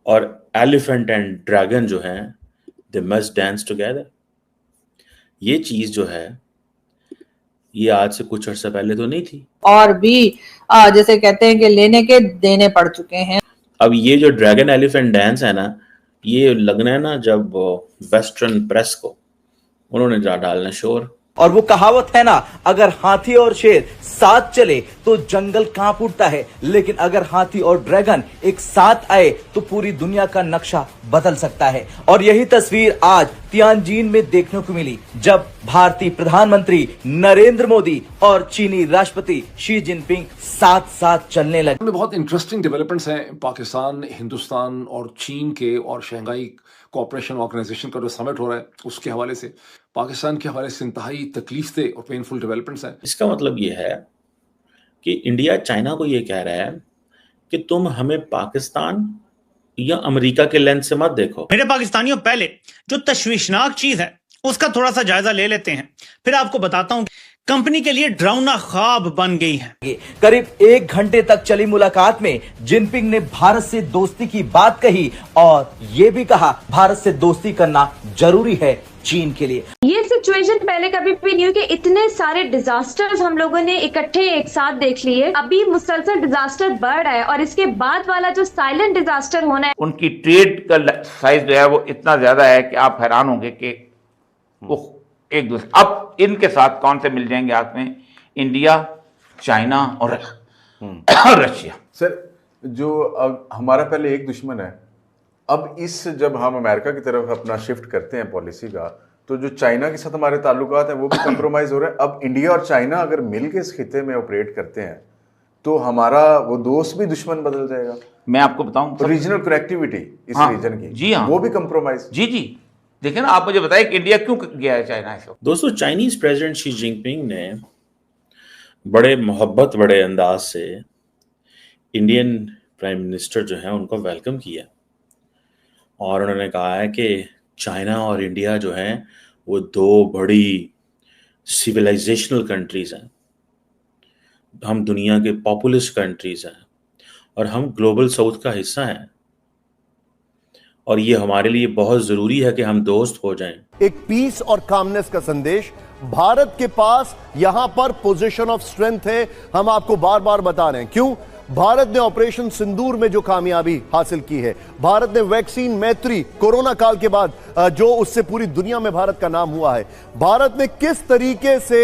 और elephant and dragon जो है दे मस्ट डांस टुगेदर। ये चीज जो है ये आज से कुछ अर्सा पहले तो नहीं थी। और भी जैसे कहते हैं कि लेने के देने पड़ चुके हैं। अब ये जो ड्रैगन एलिफेंट डांस है ना, ये लगना है ना जब वेस्टर्न प्रेस को उन्होंने जा डालना शोर। और वो कहावत है ना, अगर हाथी और शेर साथ चले तो जंगल कांप उठता है, लेकिन अगर हाथी और ड्रैगन एक साथ आए तो पूरी दुनिया का नक्शा बदल सकता है। और यही तस्वीर आज तियानजिन में देखने को मिली, जब भारतीय प्रधानमंत्री नरेंद्र मोदी और चीनी राष्ट्रपति शी जिनपिंग साथ साथ चलने लगे। बहुत इंटरेस्टिंग डेवलपमेंट्स हैं पाकिस्तान, हिंदुस्तान और चीन के, और शंघाई कोऑपरेशन ऑर्गेनाइजेशन का जो समिट हो रहा है उसके हवाले से, पाकिस्तान के हवाले से इंतहाई तकलीफ दे और पेनफुल डेवलपमेंट्स हैं। इसका मतलब ये है कि इंडिया चाइना को ये कह रहा है कि तुम हमें पाकिस्तान या अमेरिका के लेंस से मत देखो। मेरे पाकिस्तानियों, पहले जो तशवीशनाक चीज है उसका थोड़ा सा जायजा ले लेते हैं, फिर आपको बताता हूं कंपनी के लिए डरावना ख्वाब बन गई है। करीब 1 घंटे तक चली मुलाकात में जिनपिंग ने भारत से दोस्ती की बात कही और ये भी कहा भारत से दोस्ती करना जरूरी है चीन के लिए। ये सिचुएशन पहले कभी भी नहीं हुई कि इतने सारे डिजास्टर्स हम लोगों ने इकट्ठे एक साथ देख लिए। अभी मुसलसल डिजास्टर बढ़ रहा है और इसके बाद वाला जो साइलेंट डिजास्टर होना है। उनकी ट्रेड का साइज जो है वो इतना ज्यादा है कि आप हैरान होंगे कि वो एक दूसरे, अब इनके साथ कौन से मिल जाएंगे हाथ में, इंडिया, चाइना और रशिया। सर, जो अब हमारा पहले एक दुश्मन है, अब इस जब हम अमेरिका की तरफ अपना शिफ्ट करते हैं पॉलिसी का, तो जो चाइना के साथ हमारे ताल्लुकात हैं वो भी कंप्रोमाइज हो रहे हैं। अब इंडिया और चाइना अगर मिलकर इस खिते में ऑपरेट करते हैं तो हमारा वो दोस्त भी दुश्मन बदल जाएगा। मैं आपको बताऊं, रीजनल कनेक्टिविटी इस रीजन की, जी हाँ, वो भी कंप्रोमाइज। जी जी, देखिए ना, आप मुझे बताइए कि इंडिया क्यों गया है चाइना इस वक्त। दोस्तों, चाइनीज प्रेसिडेंट शी जिनपिंग ने बड़े मोहब्बत, बड़े अंदाज से इंडियन प्राइम मिनिस्टर जो है उनको वेलकम किया और उन्होंने कहा है कि चाइना और इंडिया जो है वो दो बड़ी सिविलाइजेशनल कंट्रीज हैं, हम दुनिया के पॉपुलस कंट्रीज हैं और हम ग्लोबल साउथ का हिस्सा हैं और ये हमारे लिए बहुत जरूरी है कि हम दोस्त हो जाएं। एक पीस और कामनेस का संदेश। भारत के पास यहां पर पोजीशन ऑफ स्ट्रेंथ है, हम आपको बार बार बता रहे हैं। क्यों? भारत ने ऑपरेशन सिंदूर में जो कामयाबी हासिल की है, भारत ने वैक्सीन मैत्री कोरोना काल के बाद जो उससे पूरी दुनिया में भारत का नाम हुआ है, भारत ने किस तरीके से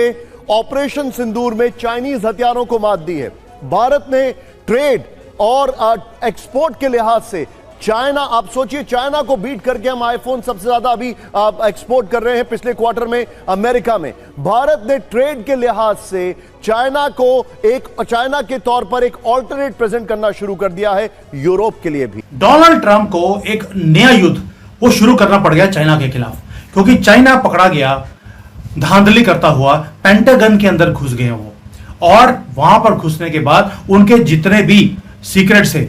ऑपरेशन सिंदूर में चाइनीज हथियारों को मात दी है, भारत ने ट्रेड और एक्सपोर्ट के लिहाज से चाइना, आप सोचिए चाइना को बीट करके हम आईफोन सबसे ज्यादा अभी एक्सपोर्ट कर रहे हैं पिछले क्वार्टर में अमेरिका में। भारत ने ट्रेड के लिहाज से चाइना के तौर पर एक ऑल्टरनेट प्रेजेंट करना शुरू कर दिया है यूरोप के लिए भी। डोनाल्ड ट्रंप को एक नया युद्ध वो शुरू करना पड़ गया चाइना के खिलाफ, क्योंकि चाइना पकड़ा गया धांधली करता हुआ पेंटागन के अंदर घुस गए वो, और वहां पर घुसने के बाद उनके जितने भी सीक्रेट्स है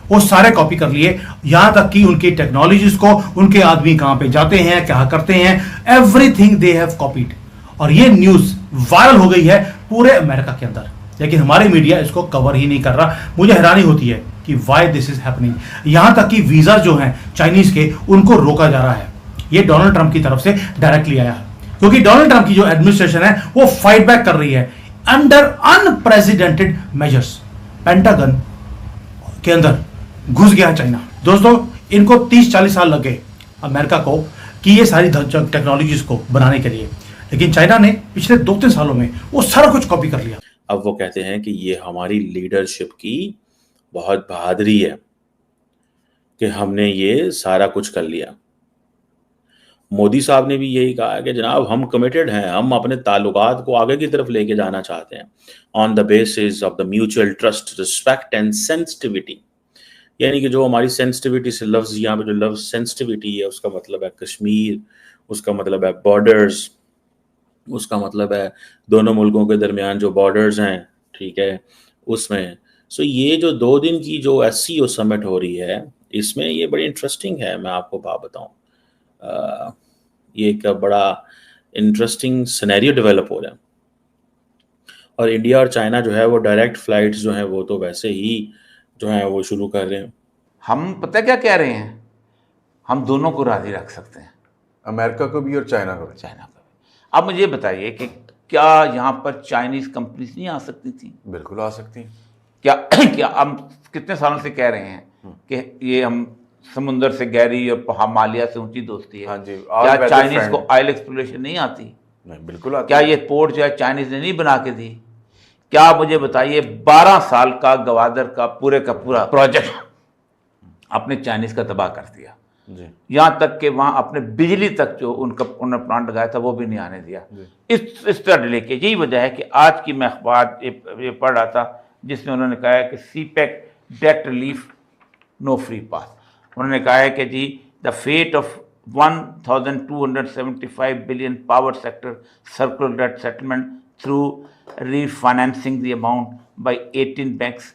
वो सारे कॉपी कर लिए, यहां तक कि उनकी टेक्नोलॉजीज को, उनके आदमी कहां पे जाते हैं, क्या करते हैं, एवरीथिंग दे हैव कॉपीड। और ये न्यूज वायरल हो गई है पूरे अमेरिका के अंदर, लेकिन हमारे मीडिया इसको कवर ही नहीं कर रहा। मुझे हैरानी होती है कि व्हाई दिस इज हैपनिंग। यहां तक कि वीजा जो हैं चाइनीज के उनको रोका जा रहा है। ये डोनाल्ड ट्रंप की तरफ से डायरेक्टली आया है, क्योंकि डोनाल्ड ट्रंप की जो एडमिनिस्ट्रेशन है वो फाइट बैक कर रही है अंडर अनप्रेसिडेंटेड मेजर्स। पेंटागन के अंदर घुस गया चाइना। दोस्तों, इनको 30-40 साल लगे अमेरिका को कि ये सारी टेक्नोलॉजीज को बनाने के लिए, लेकिन चाइना ने पिछले 2-3 सालों में वो सारा कुछ कॉपी कर लिया। अब वो कहते हैं कि ये हमारी लीडरशिप की बहुत बहादुरी है कि हमने ये सारा कुछ कर लिया। मोदी साहब ने भी यही कहा है कि जनाब हम कमिटेड हैं, हम अपने ताल्लुकात को आगे की तरफ लेके जाना चाहते हैं on the basis of the mutual trust, respect and sensitivity. यानी कि जो हमारी सेंसिटिविटी से लफ्ज, यहाँ पे जो लफ्ज सेंसिटिविटी है उसका मतलब है कश्मीर, उसका मतलब है बॉर्डर्स, उसका मतलब है दोनों मुल्कों के दरमियान जो बॉर्डर्स हैं, ठीक है, उसमें। सो ये जो 2 दिन की जो SCO समिट हो रही है, इसमें ये बड़ी इंटरेस्टिंग है। मैं आपको बात बताऊं, ये एक बड़ा इंटरेस्टिंग सिनेरियो डेवलप हो रहा है और इंडिया और चाइना जो है वो डायरेक्ट फ्लाइट्स जो है वो तो वैसे ही जो है वो शुरू कर रहे हैं। हम पता क्या कह रहे हैं, हम दोनों को राजी रख सकते हैं, अमेरिका को भी और चाइना को भी। चाइना को भी। अब मुझे बताइए कि क्या यहाँ पर चाइनीज कंपनीज नहीं आ सकती थी? बिल्कुल आ सकती हैं। क्या हम कितने सालों से कह रहे हैं कि ये हम समुद्र से गहरी और हिमालय से ऊंची दोस्ती है। हाँ जी, क्या चाइनीज को ऑयल एक्सप्लोरेशन नहीं आती? नहीं, बिल्कुल आती क्या है। ये पोर्ट जो है चाइनीज ने नहीं बना के दी? क्या आप मुझे बताइए 12 साल का गवादर का पूरा प्रोजेक्ट आपने चाइनीज का तबाह कर दिया जी। यहाँ तक कि वहाँ अपने बिजली तक जो उन्होंने प्लांट लगाया था वो भी नहीं आने दिया। इस तरह डिले की यही वजह है कि आज की मैं अखबार ये पढ़ रहा था जिसमें उन्होंने कहा है कि CPEC debt relief no free pass. उन्होंने कहा है कि जी the fate of 1275 billion power sector circular debt settlement through refinancing the amount by 18 banks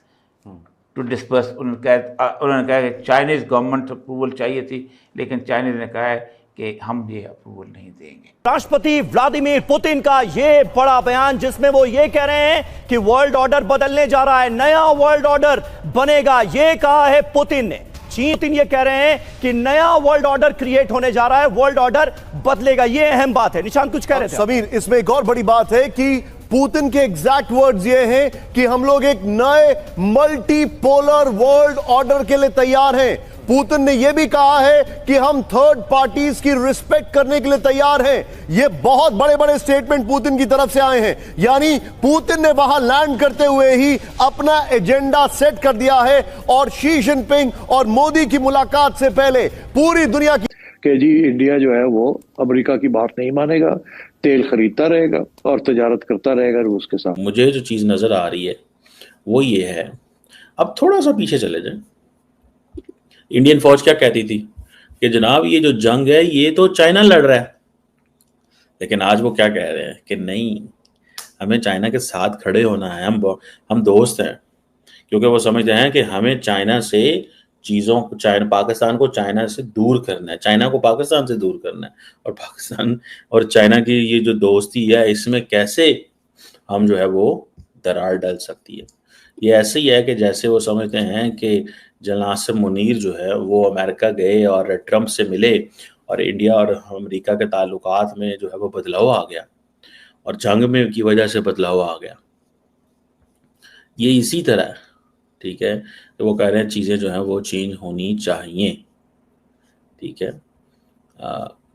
to disperse. उन्होंने कहा कि चाइनीज गवर्नमेंट अप्रूवल चाहिए थी, लेकिन चाइनीज ने कहा है कि हम ये अप्रूवल नहीं देंगे। राष्ट्रपति व्लादिमीर पुतिन का ये बड़ा बयान जिसमें वो ये कह रहे हैं कि वर्ल्ड ऑर्डर बदलने जा रहा है, नया वर्ल्ड ऑर्डर बनेगा, ये कहा है पुतिन ने। पुतिन ये कह रहे हैं कि नया वर्ल्ड ऑर्डर क्रिएट होने जा रहा है, वर्ल्ड ऑर्डर बदलेगा, ये अहम बात है। निशांत कुछ कह रहे थे? समीर, इसमें एक और बड़ी बात है कि पुतिन के एग्जैक्ट वर्ड्स ये हैं कि हम लोग एक नए मल्टीपोलर वर्ल्ड ऑर्डर के लिए तैयार हैं। पुतिन ने यह भी कहा है कि हम थर्ड पार्टीज की रिस्पेक्ट करने के लिए तैयार हैं। ये बहुत बड़े बड़े स्टेटमेंट पुतिन की तरफ से आए हैं, यानी पुतिन ने वहां लैंड करते हुए ही अपना एजेंडा सेट कर दिया है और शी जिनपिंग और मोदी की मुलाकात से पहले पूरी दुनिया की कि जी इंडिया जो है वो अमेरिका की बात नहीं मानेगा, तेल खरीदता रहेगा और तजारत करता रहेगा रूस के साथ। मुझे जो चीज नजर आ रही है वो ये है, अब थोड़ा सा पीछे चले जाएं। इंडियन फौज क्या कहती थी कि जनाब ये जो जंग है ये तो चाइना लड़ रहा है, लेकिन आज वो क्या कह रहे हैं कि नहीं, हमें चाइना के साथ खड़े होना है, हम दोस्त हैं, क्योंकि वो समझते हैं कि हमें चाइना से पाकिस्तान को चाइना से दूर करना है, चाइना को पाकिस्तान से दूर करना है, और पाकिस्तान और चाइना की ये जो दोस्ती है इसमें कैसे हम जो है वो दरार डाल सकती है। ये ऐसे ही है कि जैसे वो समझते हैं कि जनरल आसिम मुनीर जो है वो अमेरिका गए और ट्रंप से मिले और इंडिया और अमेरिका के ताल्लुकात में जो है वो बदलाव आ गया और जंग में की वजह से बदलाव आ गया। ये इसी तरह है, ठीक है, तो वो कह रहे हैं चीज़ें जो हैं वो चेंज होनी चाहिए, ठीक है।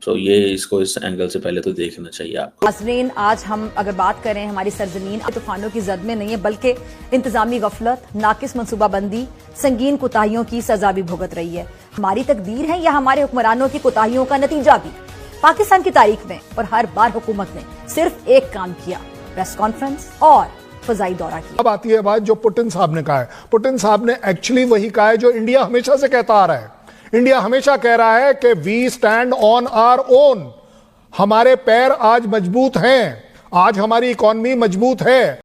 तो ये इसको इस एंगल से पहले तो देखना चाहिए आपको। नाज़रीन, आज हम अगर बात करें हमारी सरजमीन तूफानों की जद में नहीं है, बल्कि इंतजामी गफलत, नाकिस मनसूबाबंदी, संगीन कोताहियों की सजा भी भुगत रही है। हमारी तकदीर है या हमारे हुक्मरानों की कोताहियों का नतीजा भी? पाकिस्तान की तारीख में और हर बार हुकूमत ने सिर्फ एक काम किया, प्रेस कॉन्फ्रेंस और फजाई दौरा किया। अब आती है बात जो पुतिन साहब ने कहा है। पुतिन साहब ने एक्चुअली वही कहा है जो इंडिया हमेशा से कहता आ रहा है। इंडिया हमेशा कह रहा है कि we stand on our own, हमारे पैर आज मजबूत हैं, आज हमारी इकॉनमी मजबूत है।